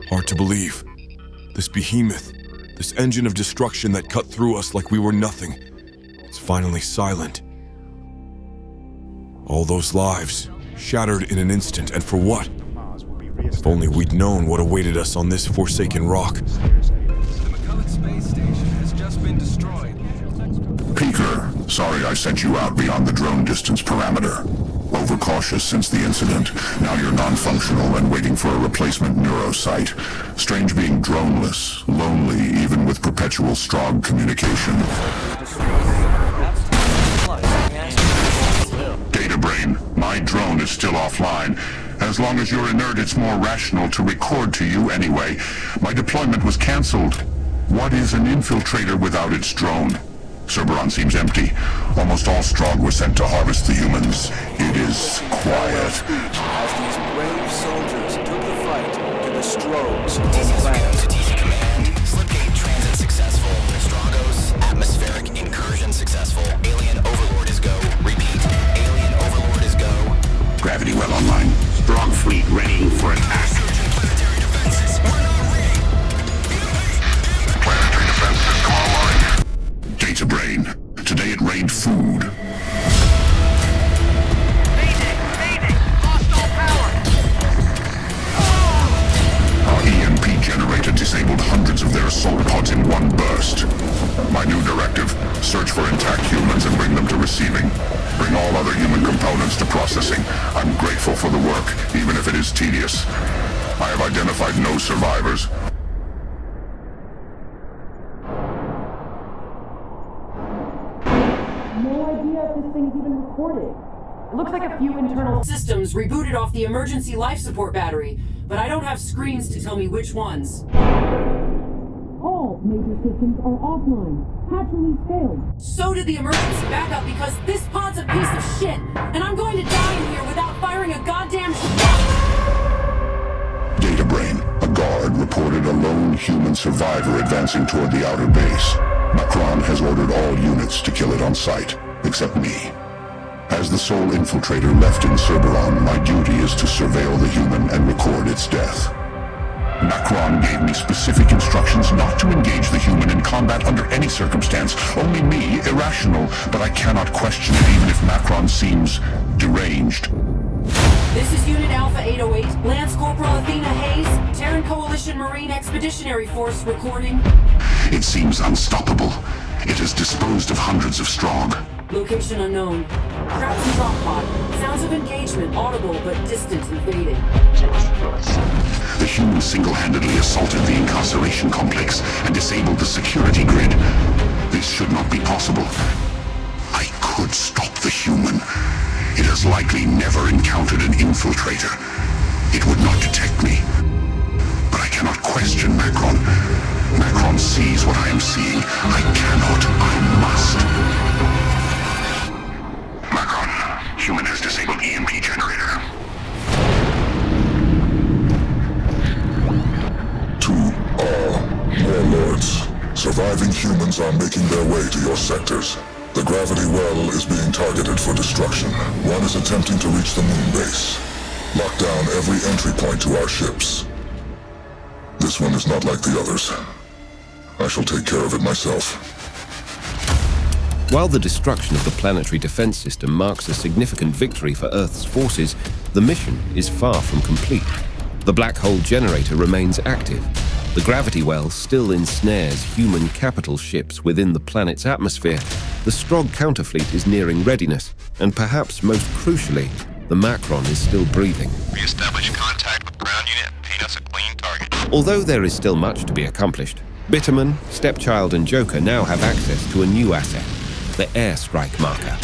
Hard to believe. This behemoth, this engine of destruction that cut through us like we were nothing, it's finally silent. All those lives, shattered in an instant, and for what? If only we'd known what awaited us on this forsaken rock. The McCulloch space station has just been destroyed. Peeker, sorry I sent you out beyond the drone distance parameter. Overcautious since the incident. Now you're non-functional and waiting for a replacement neurosite. Strange being droneless, lonely even with perpetual Strogg communication. Data brain, my drone is still offline. As long as you're inert, it's more rational to record to you anyway. My deployment was cancelled. What is an infiltrator without its drone? Cerberon seems empty. Almost all Strogg were sent to harvest the humans. It is quiet. As these brave soldiers took the fight to the Stroggos on the planet. TC Command, Slipgate transit successful. Stroggos, atmospheric incursion successful. Alien Overlord is go. Repeat, Alien Overlord is go. Gravity well online. Strogg fleet ready for attack. Planetary defenses, we're not ready. Planetary defense system online. Data brain. Today it rained food. Mayday! Lost all power! Our EMP generator disabled hundreds of their assault pods in one burst. My new directive, search for intact humans and bring them to receiving. Bring all other human components to processing. I'm grateful for the work, even if it is tedious. I have identified no survivors. No idea if this thing's even recorded. It looks like a few internal systems rebooted off the emergency life support battery, but I don't have screens to tell me which ones. All major systems are offline. Hatch release failed. So did the emergency backup because this pod's a piece of shit, and I'm going to die in here without firing a goddamn shot. Data brain. A guard reported a lone human survivor advancing toward the outer base. Macron has ordered all units to kill it on sight, except me. As the sole infiltrator left in Cerberon, my duty is to surveil the human and record its death. Macron gave me specific instructions not to engage the human in combat under any circumstance. Only me, irrational, but I cannot question it even if Macron seems deranged. This is Unit Alpha 808, Lance Corporal Athena Hayes, Terran Coalition Marine Expeditionary Force recording. It seems unstoppable. It has disposed of hundreds of Strogg. Location unknown. Trapped in drop pod. Sounds of engagement audible but distant and fading. The human single-handedly assaulted the incarceration complex and disabled the security grid. This should not be possible. I could stop the human. It has likely never encountered an infiltrator. It would not detect me. But I cannot question Macron. Macron sees what I am seeing. I cannot. I must. Macron, human has disabled EMP generator. To all warlords, surviving humans are making their way to your sectors. The gravity well is being targeted for destruction. One is attempting to reach the moon base. Lock down every entry point to our ships. This one is not like the others. I shall take care of it myself. While the destruction of the planetary defense system marks a significant victory for Earth's forces, the mission is far from complete. The black hole generator remains active. The gravity well still ensnares human capital ships within the planet's atmosphere. The Strogg counterfleet is nearing readiness, and perhaps most crucially, the Macron is still breathing. Re-establish contact with ground unit and paint us a clean target. Although there is still much to be accomplished, Bitterman, Stepchild, and Joker now have access to a new asset, the airstrike marker.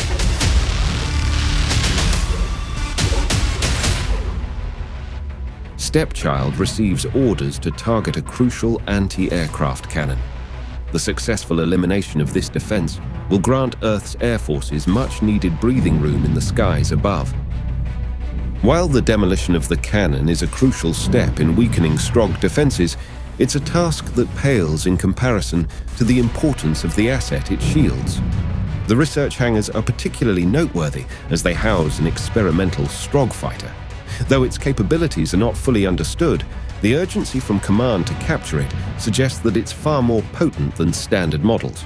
Stepchild receives orders to target a crucial anti-aircraft cannon. The successful elimination of this defense will grant Earth's air forces much-needed breathing room in the skies above. While the demolition of the cannon is a crucial step in weakening Strogg defenses, it's a task that pales in comparison to the importance of the asset it shields. The research hangars are particularly noteworthy as they house an experimental Strogg fighter. Though its capabilities are not fully understood, the urgency from command to capture it suggests that it's far more potent than standard models.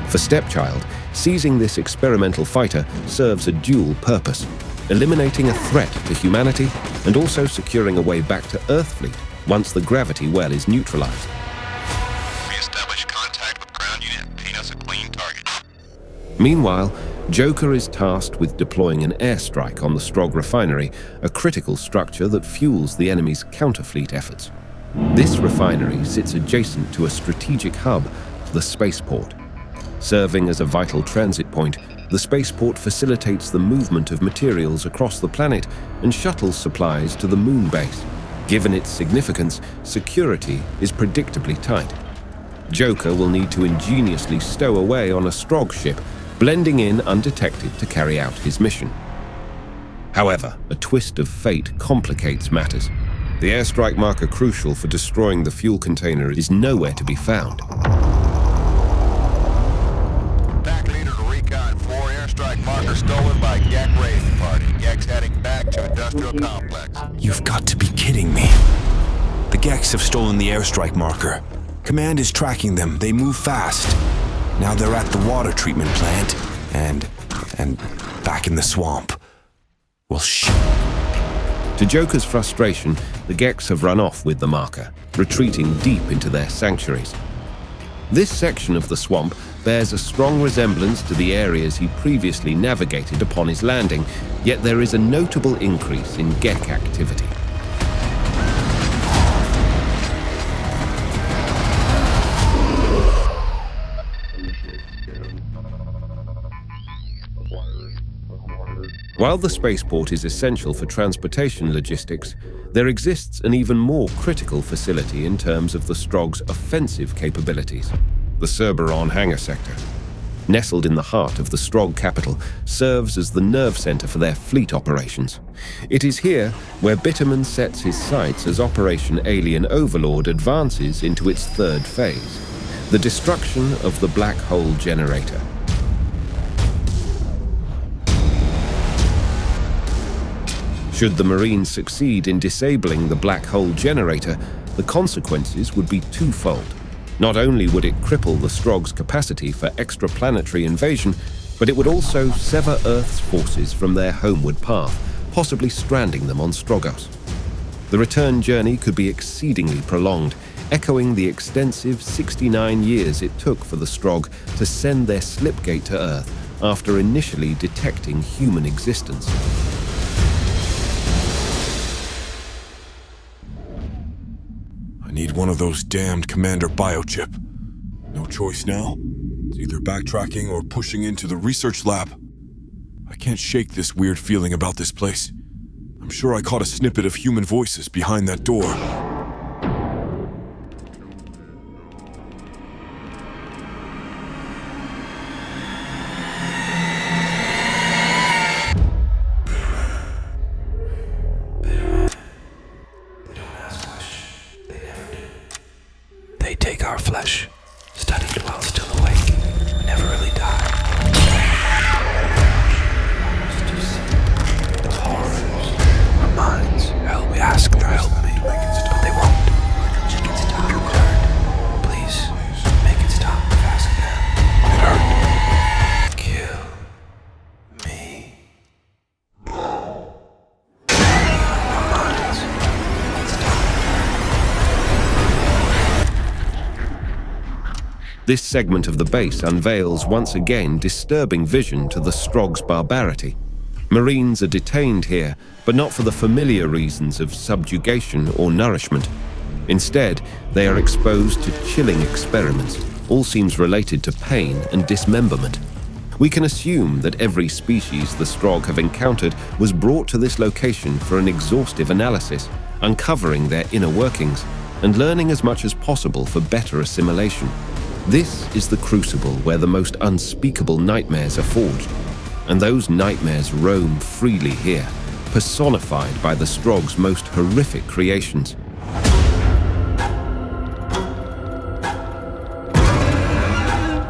For Stepchild, seizing this experimental fighter serves a dual purpose, eliminating a threat to humanity and also securing a way back to Earthfleet once the gravity well is neutralized. We establish contact with ground unit. Paint us a clean target. Meanwhile, Joker is tasked with deploying an airstrike on the Strogg refinery, a critical structure that fuels the enemy's counterfleet efforts. This refinery sits adjacent to a strategic hub, the spaceport. Serving as a vital transit point, the spaceport facilitates the movement of materials across the planet and shuttles supplies to the moon base. Given its significance, security is predictably tight. Joker will need to ingeniously stow away on a Strogg ship, blending in undetected to carry out his mission. However, a twist of fate complicates matters. The airstrike marker crucial for destroying the fuel container is nowhere to be found. Back leader to recon. 4 airstrike markers stolen by Gek Raid Party. Gek's heading back to industrial complex. You've got to be kidding me. The Geks have stolen the airstrike marker. Command is tracking them. They move fast. Now they're at the water treatment plant and back in the swamp. Well, shit. To Joker's frustration, the Geks have run off with the marker, retreating deep into their sanctuaries. This section of the swamp bears a strong resemblance to the areas he previously navigated upon his landing, yet there is a notable increase in Gek activity. While the spaceport is essential for transportation logistics, there exists an even more critical facility in terms of the Strogg's offensive capabilities, the Cerberon hangar sector. Nestled in the heart of the Strogg capital, serves as the nerve center for their fleet operations. It is here where Bitterman sets his sights as Operation Alien Overlord advances into its 3rd phase, the destruction of the black hole generator. Should the Marines succeed in disabling the black hole generator, the consequences would be twofold. Not only would it cripple the Strogg's capacity for extraplanetary invasion, but it would also sever Earth's forces from their homeward path, possibly stranding them on Stroggos. The return journey could be exceedingly prolonged, echoing the extensive 69 years it took for the Strogg to send their slipgate to Earth after initially detecting human existence. I need one of those damned Commander biochip. No choice now. It's either backtracking or pushing into the research lab. I can't shake this weird feeling about this place. I'm sure I caught a snippet of human voices behind that door. They take our flesh, studied while still awake, never really die. The horrors, our minds, hell, we ask them to help me, but they won't. Make it stop. It hurt. Please, make it stop fast now. It hurt. Kill me. Our minds, make it stop. This segment of the base unveils once again disturbing vision to the Strogg's barbarity. Marines are detained here, but not for the familiar reasons of subjugation or nourishment. Instead, they are exposed to chilling experiments. All seems related to pain and dismemberment. We can assume that every species the Strogg have encountered was brought to this location for an exhaustive analysis, uncovering their inner workings and learning as much as possible for better assimilation. This is the crucible where the most unspeakable nightmares are forged, and those nightmares roam freely here, personified by the Strogg's most horrific creations.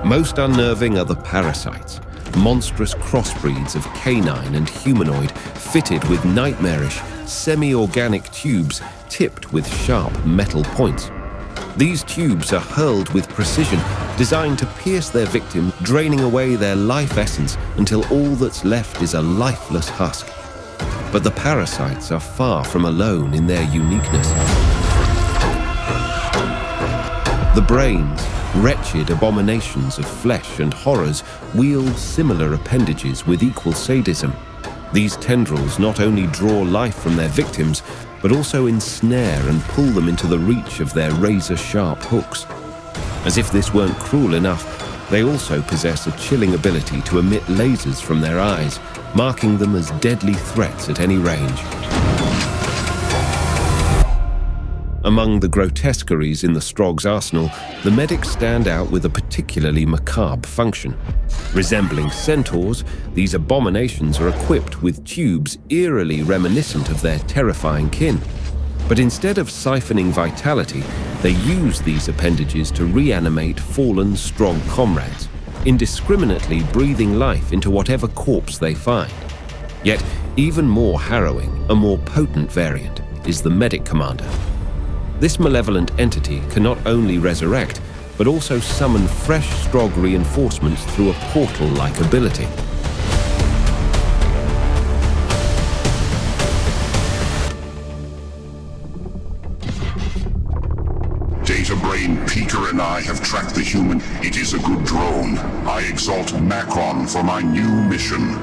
Most unnerving are the parasites, monstrous crossbreeds of canine and humanoid, fitted with nightmarish, semi-organic tubes tipped with sharp metal points. These tubes are hurled with precision, designed to pierce their victim, draining away their life essence until all that's left is a lifeless husk. But the parasites are far from alone in their uniqueness. The brains, wretched abominations of flesh and horrors, wield similar appendages with equal sadism. These tendrils not only draw life from their victims, but also ensnare and pull them into the reach of their razor-sharp hooks. As if this weren't cruel enough, they also possess a chilling ability to emit lasers from their eyes, marking them as deadly threats at any range. Among the grotesqueries in the Strogg's arsenal, the medics stand out with a particularly macabre function. Resembling centaurs, these abominations are equipped with tubes eerily reminiscent of their terrifying kin. But instead of siphoning vitality, they use these appendages to reanimate fallen Strogg comrades, indiscriminately breathing life into whatever corpse they find. Yet, even more harrowing, a more potent variant, is the medic commander. This malevolent entity can not only resurrect, but also summon fresh Strogg reinforcements through a portal-like ability. Data Brain, Peter and I have tracked the human. It is a good drone. I exalt Macron for my new mission.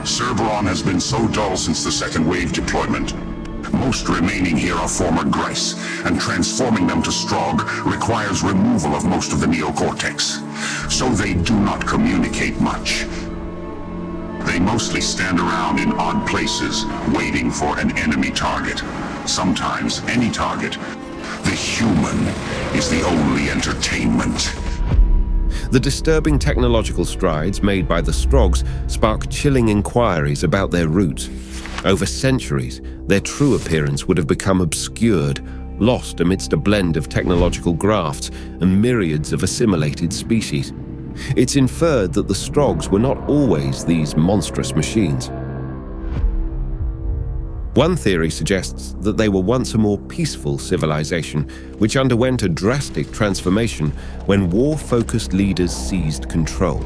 Cerberon has been so dull since the second wave deployment. Most remaining here are former Grice, and transforming them to Strogg requires removal of most of the neocortex, so they do not communicate much. They mostly stand around in odd places, waiting for an enemy target. Sometimes any target. The human is the only entertainment. The disturbing technological strides made by the Stroggs spark chilling inquiries about their roots. Over centuries, their true appearance would have become obscured, lost amidst a blend of technological grafts and myriads of assimilated species. It's inferred that the Stroggs were not always these monstrous machines. One theory suggests that they were once a more peaceful civilization, which underwent a drastic transformation when war-focused leaders seized control.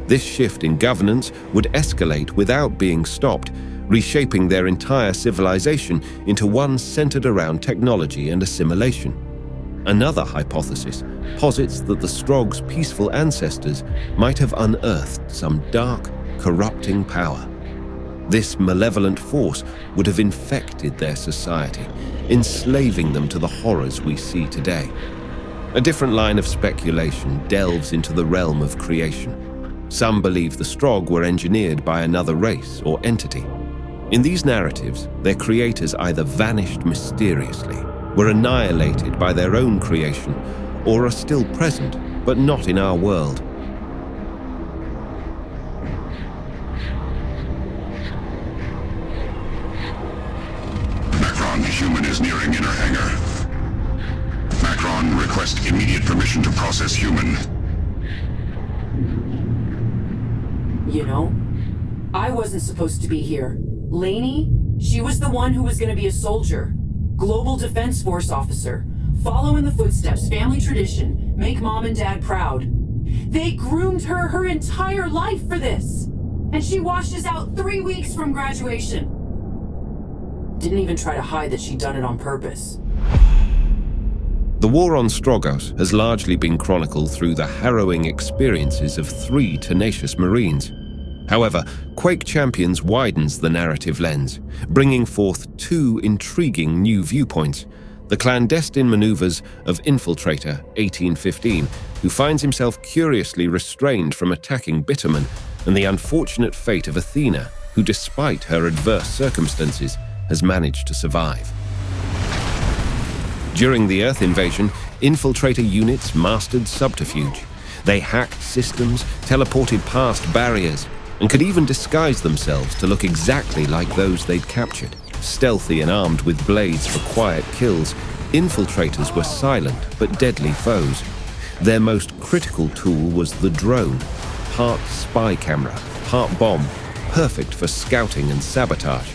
This shift in governance would escalate without being stopped, reshaping their entire civilization into one centered around technology and assimilation. Another hypothesis posits that the Strogg's peaceful ancestors might have unearthed some dark, corrupting power. This malevolent force would have infected their society, enslaving them to the horrors we see today. A different line of speculation delves into the realm of creation. Some believe the Strogg were engineered by another race or entity. In these narratives, their creators either vanished mysteriously, were annihilated by their own creation, or are still present, but not in our world. Macron, the human is nearing inner hangar. Macron, request immediate permission to process human. You know, I wasn't supposed to be here. Lainey, she was the one who was going to be a soldier. Global Defense Force officer. Follow in the footsteps, family tradition. Make mom and dad proud. They groomed her entire life for this. And she washes out 3 weeks from graduation. Didn't even try to hide that she'd done it on purpose. The war on Stroggos has largely been chronicled through the harrowing experiences of 3 tenacious Marines. However, Quake Champions widens the narrative lens, bringing forth 2 intriguing new viewpoints. The clandestine maneuvers of Infiltrator 1815, who finds himself curiously restrained from attacking Bitterman, and the unfortunate fate of Athena, who despite her adverse circumstances, has managed to survive. During the Earth invasion, Infiltrator units mastered subterfuge. They hacked systems, teleported past barriers, and could even disguise themselves to look exactly like those they'd captured. Stealthy and armed with blades for quiet kills, infiltrators were silent but deadly foes. Their most critical tool was the drone, part spy camera, part bomb, perfect for scouting and sabotage.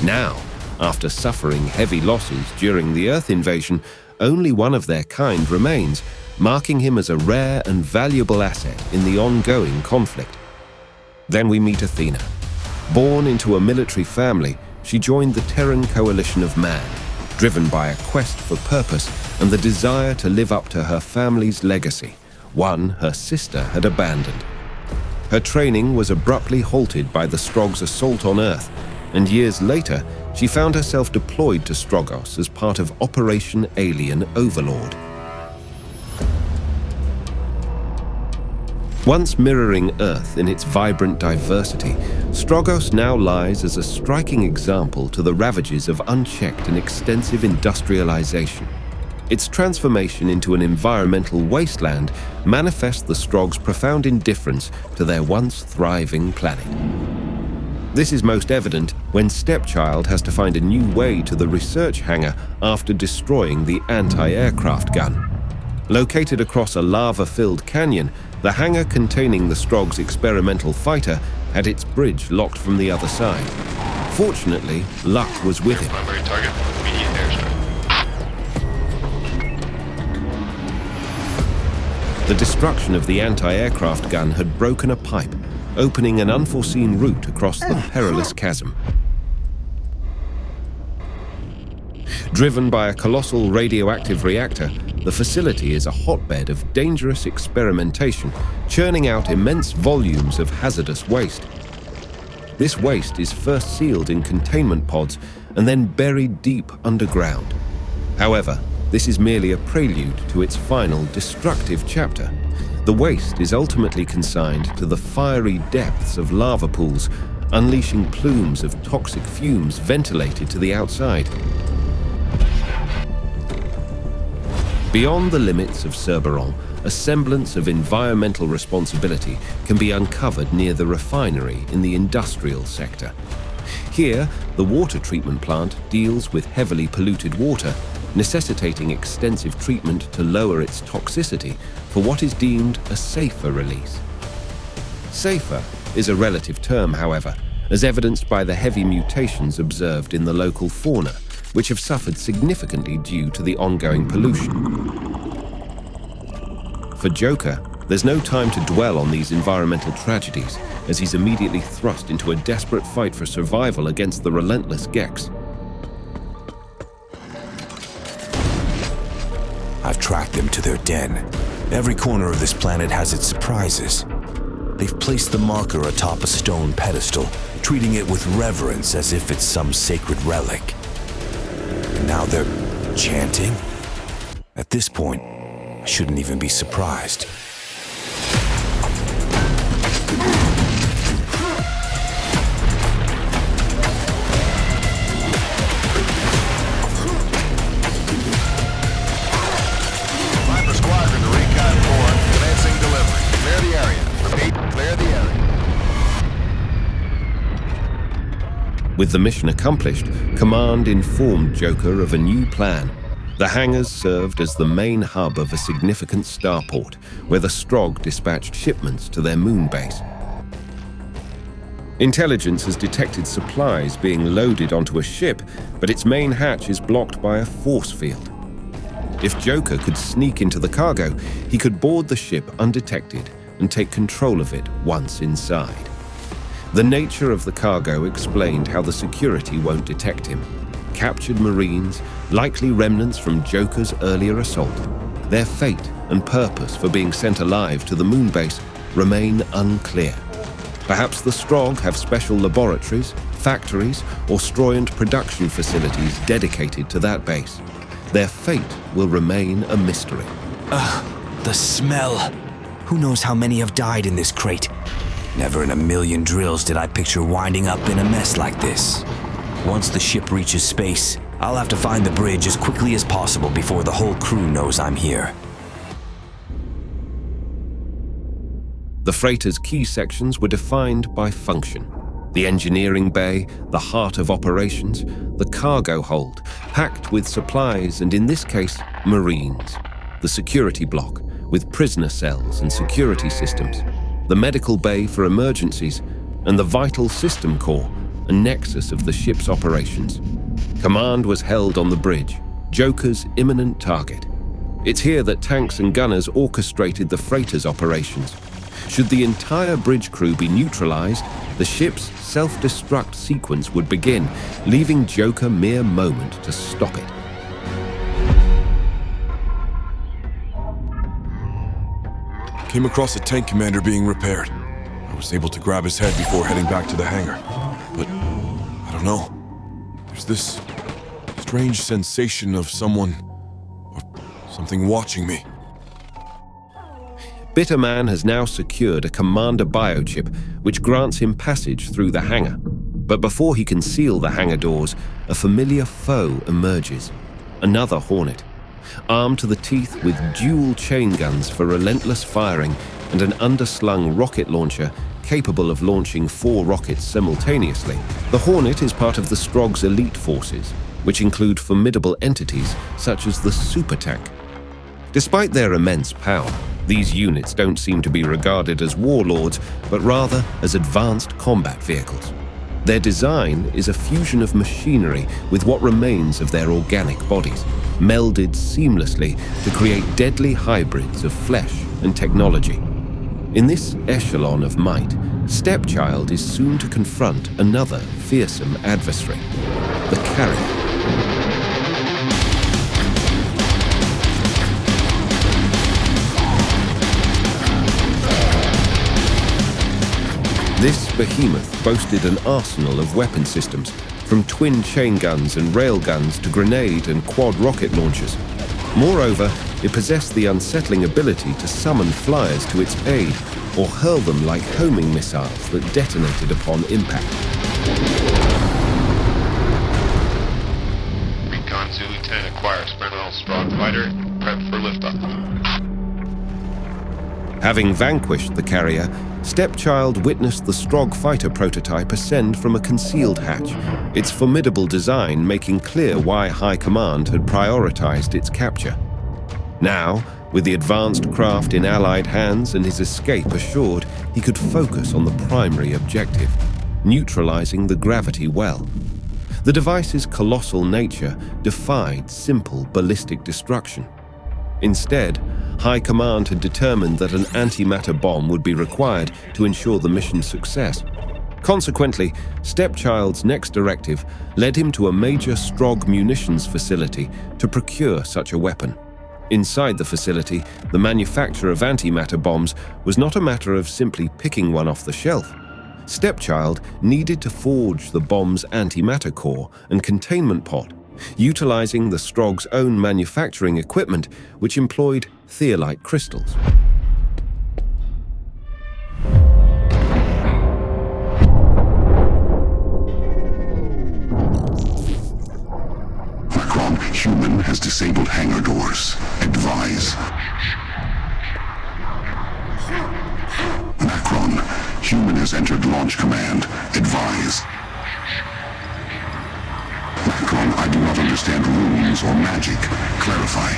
Now, after suffering heavy losses during the Earth invasion, only one of their kind remains, marking him as a rare and valuable asset in the ongoing conflict. Then we meet Athena. Born into a military family, she joined the Terran coalition of man, driven by a quest for purpose and the desire to live up to her family's legacy, one her sister had abandoned. Her training was abruptly halted by the Strogg's assault on Earth, and years later, she found herself deployed to Stroggos as part of Operation Alien Overlord. Once mirroring Earth in its vibrant diversity, Stroggos now lies as a striking example to the ravages of unchecked and extensive industrialization. Its transformation into an environmental wasteland manifests the Strogg's profound indifference to their once thriving planet. This is most evident when Stepchild has to find a new way to the research hangar after destroying the anti-aircraft gun. Located across a lava-filled canyon, the hangar containing the Strogg's experimental fighter had its bridge locked from the other side. Fortunately, luck was with him. Primary target, immediate airstrike. The destruction of the anti-aircraft gun had broken a pipe, opening an unforeseen route across the perilous chasm. Driven by a colossal radioactive reactor, the facility is a hotbed of dangerous experimentation, churning out immense volumes of hazardous waste. This waste is first sealed in containment pods and then buried deep underground. However, this is merely a prelude to its final destructive chapter. The waste is ultimately consigned to the fiery depths of lava pools, unleashing plumes of toxic fumes ventilated to the outside. Beyond the limits of Cerberon, a semblance of environmental responsibility can be uncovered near the refinery in the industrial sector. Here, the water treatment plant deals with heavily polluted water, necessitating extensive treatment to lower its toxicity for what is deemed a safer release. Safer is a relative term, however, as evidenced by the heavy mutations observed in the local fauna, which have suffered significantly due to the ongoing pollution. For Joker, there's no time to dwell on these environmental tragedies, as he's immediately thrust into a desperate fight for survival against the relentless Gex. I've tracked them to their den. Every corner of this planet has its surprises. They've placed the marker atop a stone pedestal, treating it with reverence as if it's some sacred relic. And now they're chanting? At this point, I shouldn't even be surprised. Viper Squadron to Recon 4, commencing delivery. Clear the area. Repeat, clear the area. With the mission accomplished, Command informed Joker of a new plan. The hangars served as the main hub of a significant starport, where the Strogg dispatched shipments to their moon base. Intelligence has detected supplies being loaded onto a ship, but its main hatch is blocked by a force field. If Joker could sneak into the cargo, he could board the ship undetected and take control of it once inside. The nature of the cargo explained how the security won't detect him. Captured Marines, likely remnants from Joker's earlier assault, their fate and purpose for being sent alive to the moon base remain unclear. Perhaps the Strogg have special laboratories, factories, or Stroyant production facilities dedicated to that base. Their fate will remain a mystery. Ugh, the smell. Who knows how many have died in this crate? Never in a million drills did I picture winding up in a mess like this. Once the ship reaches space, I'll have to find the bridge as quickly as possible before the whole crew knows I'm here. The freighter's key sections were defined by function. The engineering bay, the heart of operations, the cargo hold, packed with supplies and, in this case, Marines. The security block, with prisoner cells and security systems, the medical bay for emergencies, and the vital system core, a nexus of the ship's operations. Command was held on the bridge, Joker's imminent target. It's here that tanks and gunners orchestrated the freighter's operations. Should the entire bridge crew be neutralized, the ship's self-destruct sequence would begin, leaving Joker mere moment to stop it. Came across a tank commander being repaired. I was able to grab his head before heading back to the hangar. But, I don't know. There's this strange sensation of someone or something watching me. Bitterman has now secured a commander biochip which grants him passage through the hangar. But before he can seal the hangar doors, a familiar foe emerges. Another Hornet. Armed to the teeth with dual chain guns for relentless firing and an underslung rocket launcher capable of launching 4 rockets simultaneously, the Hornet is part of the Strogg's elite forces, which include formidable entities such as the Super Tank. Despite their immense power, these units don't seem to be regarded as warlords, but rather as advanced combat vehicles. Their design is a fusion of machinery with what remains of their organic bodies, melded seamlessly to create deadly hybrids of flesh and technology. In this echelon of might, Stepchild is soon to confront another fearsome adversary, the Carrier. This behemoth boasted an arsenal of weapon systems, from twin chain guns and rail guns to grenade and quad rocket launchers. Moreover, it possessed the unsettling ability to summon flyers to its aid or hurl them like homing missiles that detonated upon impact. Recon Zulu 10 acquire experimental Strogg fighter, prepped for liftoff. Having vanquished the Carrier, Stepchild witnessed the Strogg fighter prototype ascend from a concealed hatch, its formidable design making clear why High Command had prioritized its capture. Now, with the advanced craft in Allied hands and his escape assured, he could focus on the primary objective, neutralizing the gravity well. The device's colossal nature defied simple ballistic destruction. Instead, High Command had determined that an antimatter bomb would be required to ensure the mission's success. Consequently, Stepchild's next directive led him to a major Strogg munitions facility to procure such a weapon. Inside the facility, the manufacture of antimatter bombs was not a matter of simply picking one off the shelf. Stepchild needed to forge the bomb's antimatter core and containment pod, utilizing the Strogg's own manufacturing equipment, which employed theolite crystals. Human has disabled hangar doors. Advise. Macron, human has entered launch command. Advise. Macron, I do not understand runes or magic. Clarify.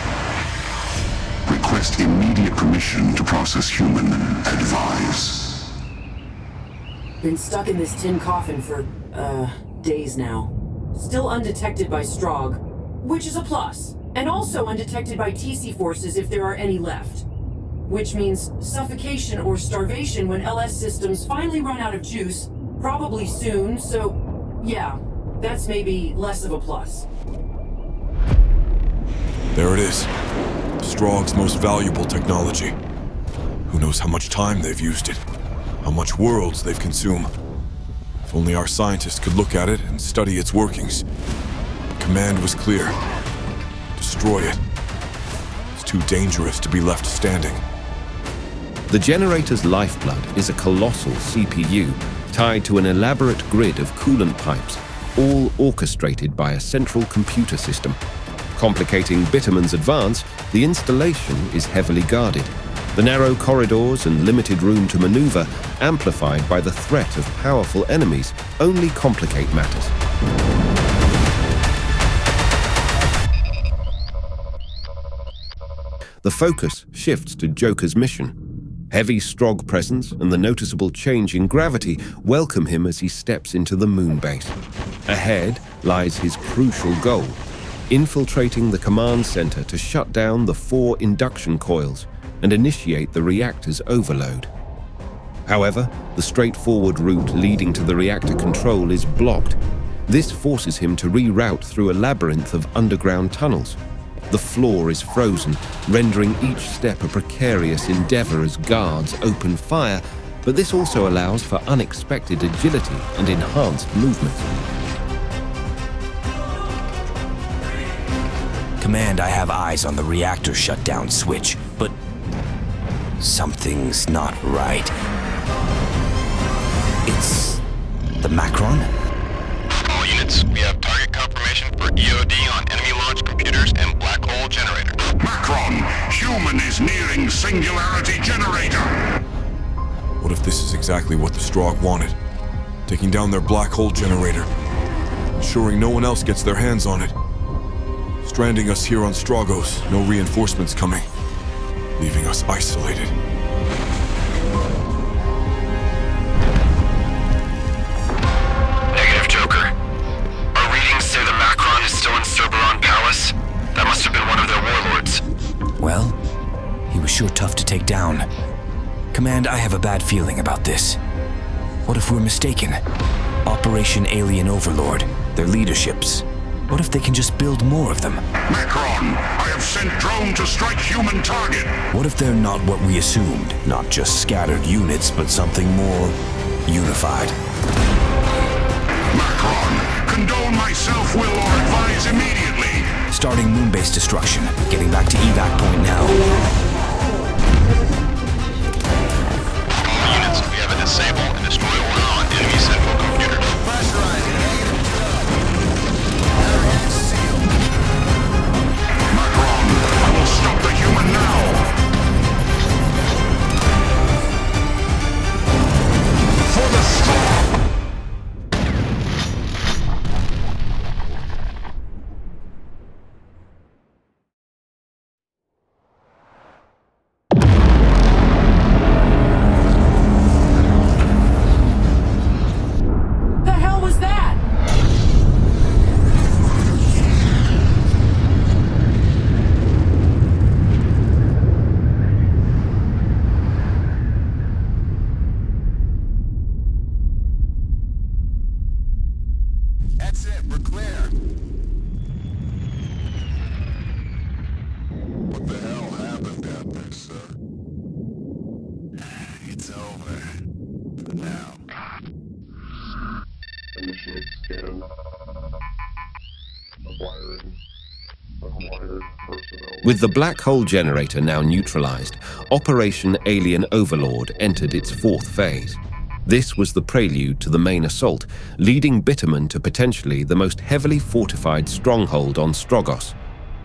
Request immediate permission to process human. Advise. Been stuck in this tin coffin for, days now. Still undetected by Strogg, which is a plus, and also undetected by TC forces if there are any left. Which means suffocation or starvation when LS systems finally run out of juice, probably soon, so yeah, that's maybe less of a plus. There it is. Strogg's most valuable technology. Who knows how much time they've used it, how much worlds they've consumed. If only our scientists could look at it and study its workings. Command was clear. Destroy it. It's too dangerous to be left standing. The generator's lifeblood is a colossal CPU tied to an elaborate grid of coolant pipes, all orchestrated by a central computer system. Complicating Bitterman's advance, the installation is heavily guarded. The narrow corridors and limited room to maneuver, amplified by the threat of powerful enemies, only complicate matters. the focus shifts to Joker's mission. Heavy Strogg presence and the noticeable change in gravity welcome him as he steps into the moon base. Ahead lies his crucial goal, infiltrating the command center to shut down the 4 induction coils and initiate the reactor's overload. However, the straightforward route leading to the reactor control is blocked. This forces him to reroute through a labyrinth of underground tunnels. The floor is frozen, rendering each step a precarious endeavor as guards open fire, but this also allows for unexpected agility and enhanced movement. Command, I have eyes on the reactor shutdown switch, but something's not right. It's the Macron? All units, we have target confirmation for EOD on enemy launch computers and black hole generator. Macron, human is nearing singularity generator. What if this is exactly what the Strogg wanted? Taking down their black hole generator, ensuring no one else gets their hands on it. Stranding us here on Stroggos, no reinforcements coming, leaving us isolated. Negative, Joker. Our readings say the Macron is still in Cerberon Palace. That must have been one of their warlords. Well, he was sure tough to take down. Command, I have a bad feeling about this. What if we're mistaken? Operation Alien Overlord, their leaderships. What if they can just build more of them? Macron, I have sent drone to strike human target. What if they're not what we assumed? Not just scattered units, but something more unified. Macron, condone myself will or advise immediately. Starting moon-based destruction. Getting back to evac point now. All units, we have a disable and destroy order on enemy central computers. Pressurizing negative. Macron, I will stop the human now. For the Strogg! The hell was that? That's it, we're clear. What the hell happened down there, sir? It's over. For now. Initiate scan. Acquiring acquired personnel. With the black hole generator now neutralized, Operation Alien Overlord entered its 4th phase. This was the prelude to the main assault, leading Bitterman to potentially the most heavily fortified stronghold on Stroggos.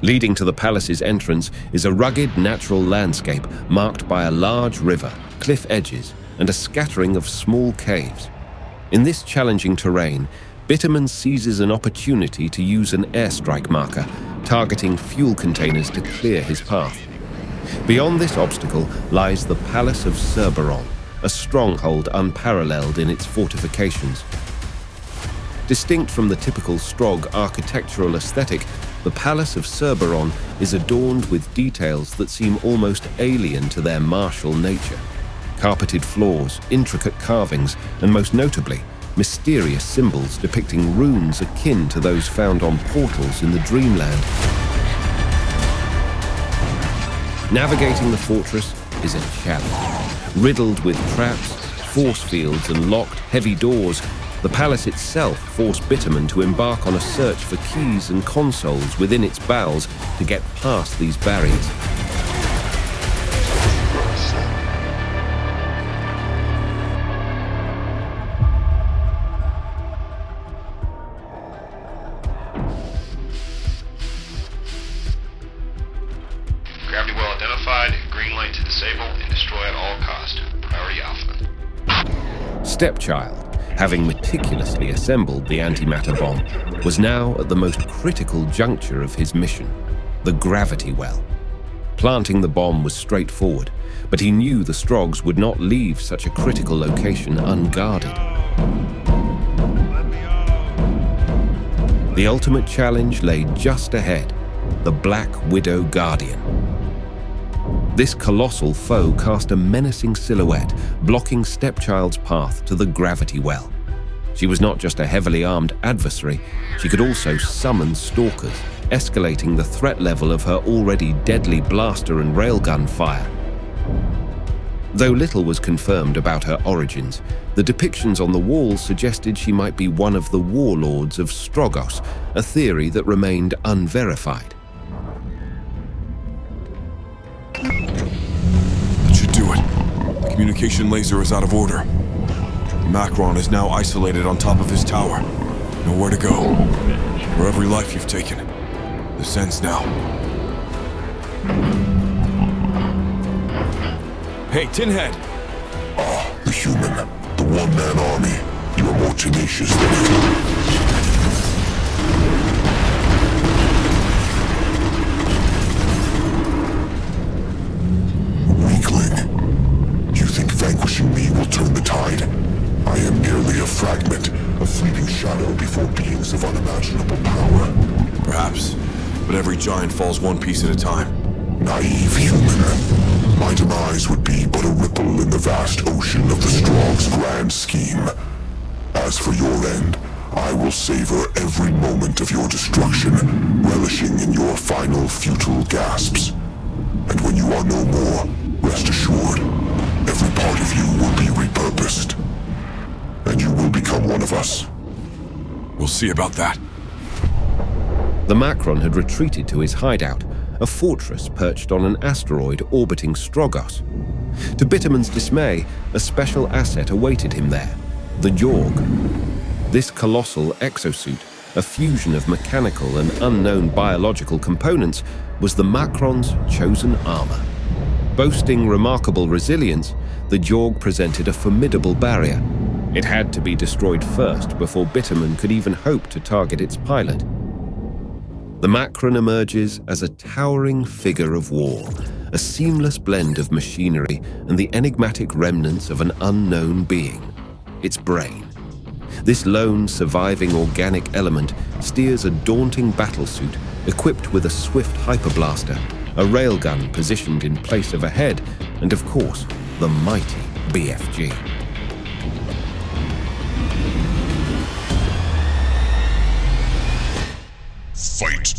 Leading to the palace's entrance is a rugged natural landscape marked by a large river, cliff edges, and a scattering of small caves. In this challenging terrain, Bitterman seizes an opportunity to use an airstrike marker, targeting fuel containers to clear his path. Beyond this obstacle lies the Palace of Cerberon, a stronghold unparalleled in its fortifications. Distinct from the typical Strogg architectural aesthetic, the Palace of Cerberon is adorned with details that seem almost alien to their martial nature. Carpeted floors, intricate carvings, and most notably, mysterious symbols depicting runes akin to those found on portals in the Dreamland. Navigating the fortress is a challenge. Riddled with traps, force fields, and locked, heavy doors, the palace itself forced Bitterman to embark on a search for keys and consoles within its bowels to get past these barriers. Gravity well identified, green light to disable and destroy at all cost. Priority Alpha. Stepchild, having meticulously assembled the antimatter bomb, was now at the most critical juncture of his mission, the gravity well. Planting the bomb was straightforward, but he knew the Stroggs would not leave such a critical location unguarded. The ultimate challenge lay just ahead, the Black Widow Guardian. This colossal foe cast a menacing silhouette, blocking Stepchild's path to the gravity well. She was not just a heavily armed adversary, she could also summon stalkers, escalating the threat level of her already deadly blaster and railgun fire. Though little was confirmed about her origins, the depictions on the walls suggested she might be one of the warlords of Stroggos, a theory that remained unverified. That should do it. The communication laser is out of order. Macron is now isolated on top of his tower. Nowhere to go. For every life you've taken, this ends now. Hey, Tinhead! Ah, the human. The one-man army. You are more tenacious than it. Weakling. You think vanquishing me will turn the tide? I am merely a fragment, a fleeting shadow before beings of unimaginable power. Perhaps, but every giant falls one piece at a time. Naive human. My demise would be but a ripple in the vast ocean of the Strogg's grand scheme. As for your end, I will savor every moment of your destruction, relishing in your final futile gasps. And when you are no more, rest assured, every part of you will be repurposed. And you will become one of us. We'll see about that. The Macron had retreated to his hideout, a fortress perched on an asteroid orbiting Stroggos. To Bitterman's dismay, a special asset awaited him there, the Jorg. This colossal exosuit, a fusion of mechanical and unknown biological components, was the Macron's chosen armor. Boasting remarkable resilience, the Jorg presented a formidable barrier. It had to be destroyed first before Bitterman could even hope to target its pilot. The Macron emerges as a towering figure of war, a seamless blend of machinery and the enigmatic remnants of an unknown being, its brain. This lone surviving organic element steers a daunting battlesuit equipped with a swift hyperblaster, a railgun positioned in place of a head, and of course, the mighty BFG. Fight!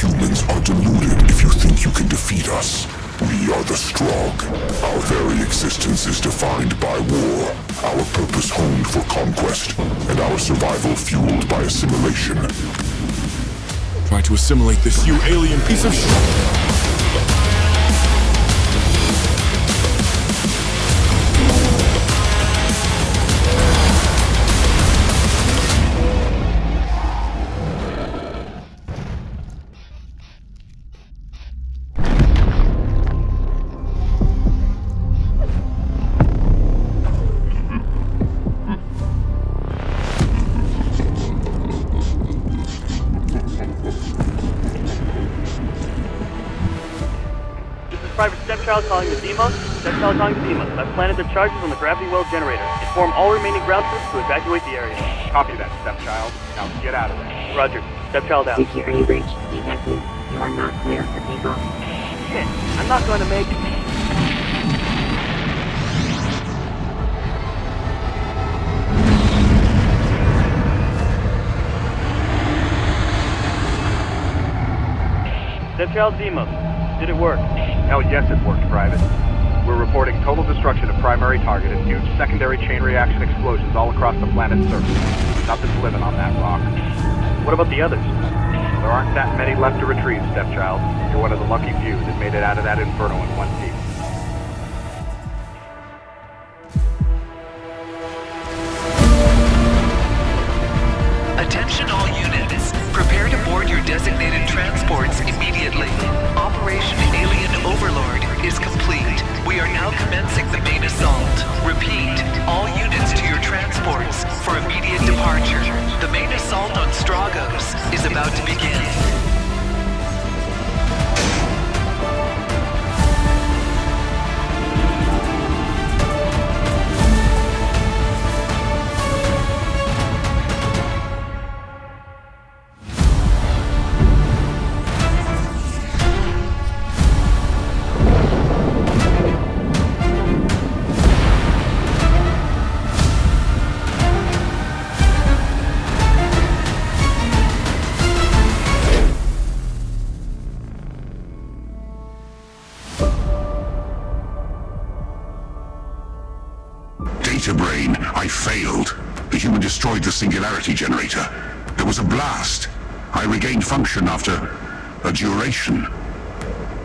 Humans are deluded if you think you can defeat us. We are the Strogg. Our very existence is defined by war, our purpose honed for conquest, and our survival fueled by assimilation. Try to assimilate this, you alien piece of shit! Private Stepchild calling the Demos. Stepchild calling the Demos. I've planted the charges on the gravity well generator. Inform all remaining ground troops to evacuate the area. Copy that, Stepchild. Now get out of there. Roger. Stepchild out. Security breach detected. You are not clear for takeoff. Shit. I'm not going to make it. Stepchild Demos. Did it work? Hell yes, it worked, Private. We're reporting total destruction of primary target and huge secondary chain reaction explosions all across the planet's surface. Nothing's living on that rock. What about the others? There aren't that many left to retrieve, Stepchild. You're one of the lucky few that made it out of that inferno in one piece. transports immediately. Operation Alien Overlord is complete. We are now commencing the main assault. Repeat, all units to your transports for immediate departure. The main assault on Stroggos is about to begin. Data brain, I failed. The human destroyed the singularity generator. There was a blast. I regained function after a duration.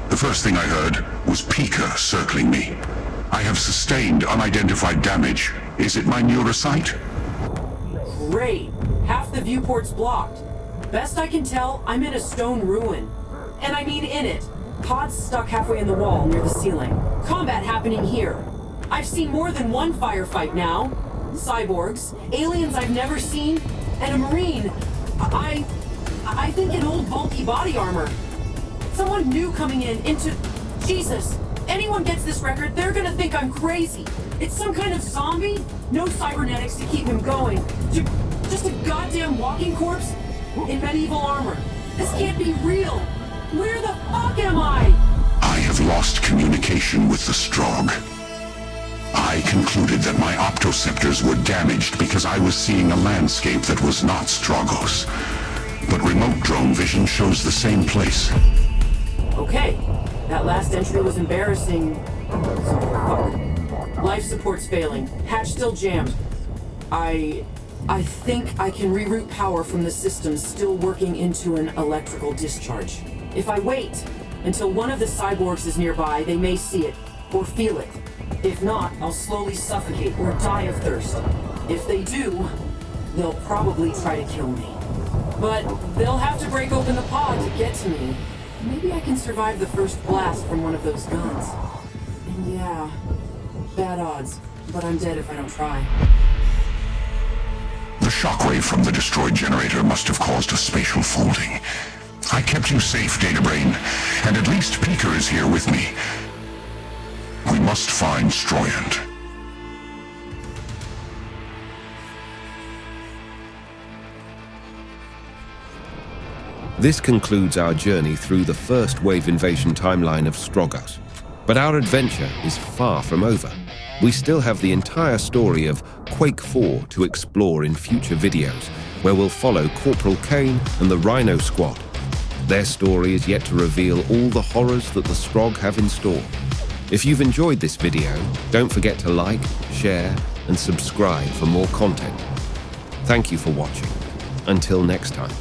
The first thing I heard was Pika circling me. I have sustained unidentified damage. Is it my neurosight? Great. Half the viewport's blocked. Best I can tell, I'm in a stone ruin. And I mean in it. Pods stuck halfway in the wall near the ceiling. Combat happening here. I've seen more than one firefight now. Cyborgs, aliens I've never seen, and a Marine. I think in old bulky body armor. Someone new coming into... Jesus. Anyone gets this record, they're gonna think I'm crazy. It's some kind of zombie? No cybernetics to keep him going. Just a goddamn walking corpse in medieval armor. This can't be real. Where the fuck am I? I have lost communication with the Strogg. I concluded that my optoceptors were damaged because I was seeing a landscape that was not Stroggos. But remote drone vision shows the same place. Okay, that last entry was embarrassing. Fuck. Life support's failing. Hatch still jammed. I think I can reroute power from the systems still working into an electrical discharge. If I wait until one of the cyborgs is nearby, they may see it, or feel it. If not, I'll slowly suffocate or die of thirst. If they do, they'll probably try to kill me. But they'll have to break open the pod to get to me. Maybe I can survive the first blast from one of those guns. And yeah, bad odds, but I'm dead if I don't try. The shockwave from the destroyed generator must have caused a spatial folding. I kept you safe, Databrain, and at least Pika is here with me. We must find Stroyant. This concludes our journey through the first wave invasion timeline of Stroggos. But our adventure is far from over. We still have the entire story of Quake 4 to explore in future videos, where we'll follow Corporal Kane and the Rhino Squad. Their story is yet to reveal all the horrors that the Strogg have in store. If you've enjoyed this video, don't forget to like, share, and subscribe for more content. Thank you for watching. Until next time.